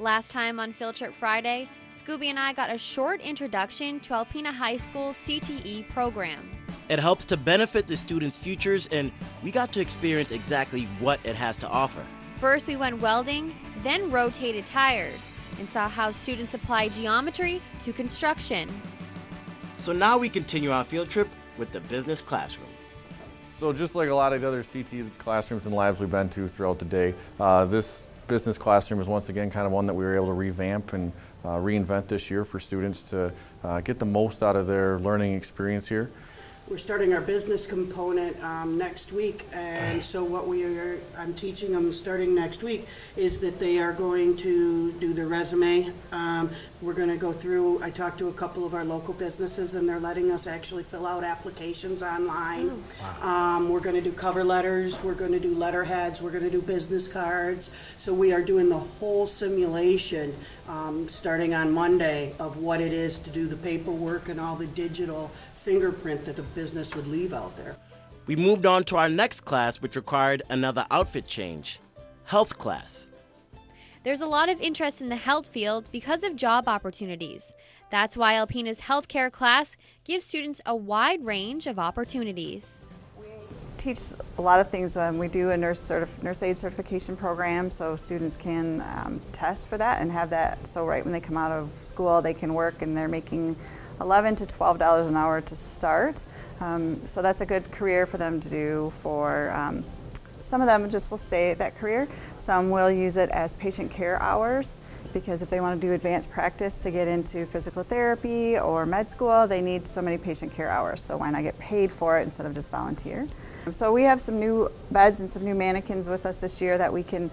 Last time on Field Trip Friday, Scooby and I got a short introduction to Alpena High School's CTE program. It helps to benefit the students' futures, and we got to experience exactly what it has to offer. First, we went welding, then rotated tires, and saw how students apply geometry to construction. So now we continue our field trip with the business classroom. So just like a lot of the other CT classrooms and labs we've been to throughout the day, this business classroom is once again kind of one that we were able to revamp and reinvent this year for students to get the most out of their learning experience here. We're starting our business component next week, and so what I'm teaching them starting next week is that they are going to do their resume. We're going to go through, I talked to a couple of our local businesses and they're letting us actually fill out applications online. Wow. We're going to do cover letters, we're going to do letterheads, we're going to do business cards. So we are doing the whole simulation starting on Monday of what it is to do the paperwork and all the digital fingerprint that the business would leave out there. We moved on to our next class, which required another outfit change, health class. There's a lot of interest in the health field because of job opportunities. That's why Alpena's healthcare class gives students a wide range of opportunities. We teach a lot of things. We do a nurse aid certification program, so students can test for that and have that. So right when they come out of school, they can work, and they're making $11 to $12 an hour to start. So that's a good career for them to do. For some of them just will stay at that career. Some will use it as patient care hours, because if they want to do advanced practice to get into physical therapy or med school, they need so many patient care hours. So why not get paid for it instead of just volunteer? So we have some new beds and some new mannequins with us this year that we can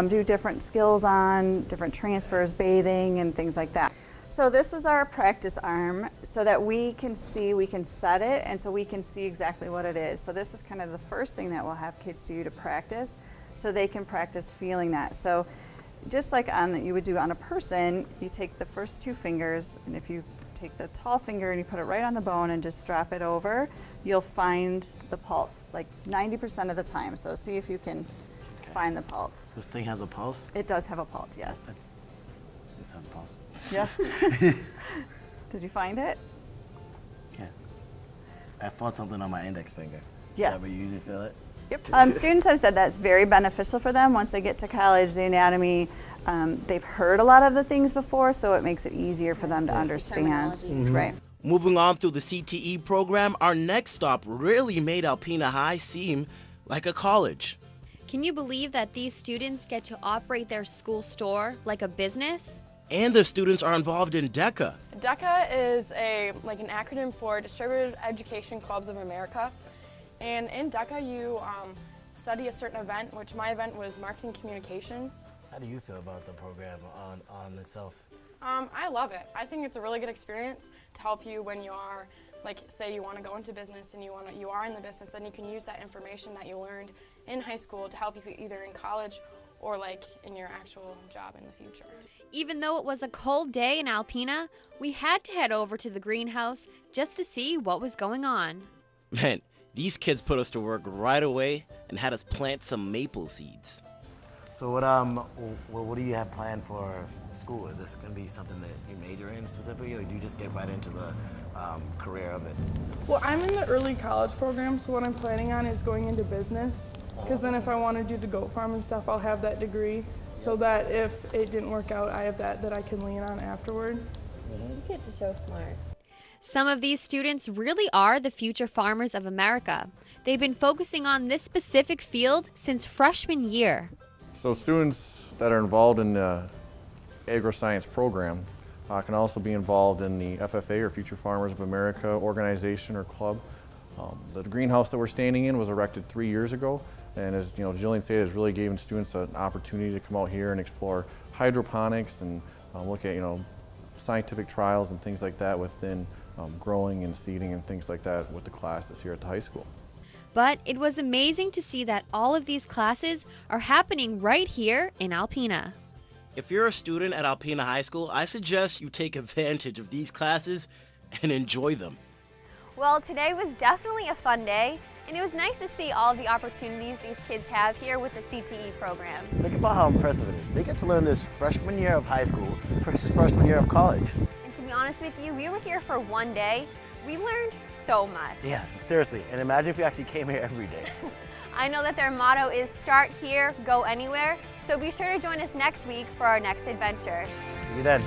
do different skills on, different transfers, bathing, and things like that. So this is our practice arm so that we can set it, and so we can see exactly what it is. So this is kind of the first thing that we'll have kids do to practice, so they can practice feeling that. So just like you would do on a person, you take the first two fingers, and if you take the tall finger and you put it right on the bone and just drop it over, you'll find the pulse, like 90% of the time. So see if you can find the pulse. This thing has a pulse? It does have a pulse, yes. This has a pulse. Yes. Did you find it? Yeah. I felt something on my index finger. Yes. Is that where you usually feel it? Yep. Students have said that's very beneficial for them once they get to college. The anatomy, they've heard a lot of the things before, so it makes it easier for them to understand. Terminology. Right. Moving on through the CTE program, our next stop really made Alpena High seem like a college. Can you believe that these students get to operate their school store like a business? And the students are involved in DECA. DECA is an acronym for Distributed Education Clubs of America. And in DECA, you study a certain event, which my event was marketing communications. How do you feel about the program on itself? I love it. I think it's a really good experience to help you when you are, like, say you want to go into business and you are in the business, then you can use that information that you learned in high school to help you either in college or like in your actual job in the future. Even though it was a cold day in Alpena, we had to head over to the greenhouse just to see what was going on. Man, these kids put us to work right away and had us plant some maple seeds. So what do you have planned for school? Is this going to be something that you major in specifically, or do you just get right into the career of it? Well, I'm in the early college program, so what I'm planning on is going into business. Because then if I want to do the goat farm and stuff, I'll have that degree, so that if it didn't work out, I have that I can lean on afterward. You get to show smart. Some of these students really are the future farmers of America. They've been focusing on this specific field since freshman year. So students that are involved in the agri-science program can also be involved in the FFA, or Future Farmers of America organization or club. The greenhouse that we're standing in was erected 3 years ago, and as Jillian stated, has really given students an opportunity to come out here and explore hydroponics and look at scientific trials and things like that within growing and seeding and things like that with the class this year at the high school. But it was amazing to see that all of these classes are happening right here in Alpena. If you're a student at Alpena High School, I suggest you take advantage of these classes and enjoy them. Well, today was definitely a fun day, And it was nice to see all the opportunities these kids have here with the CTE program. Think about how impressive it is. They get to learn this freshman year of high school versus freshman year of college. And to be honest with you, we were here for one day. We learned so much. Yeah, seriously. And imagine if you actually came here every day. I know that their motto is start here, go anywhere. So be sure to join us next week for our next adventure. See you then.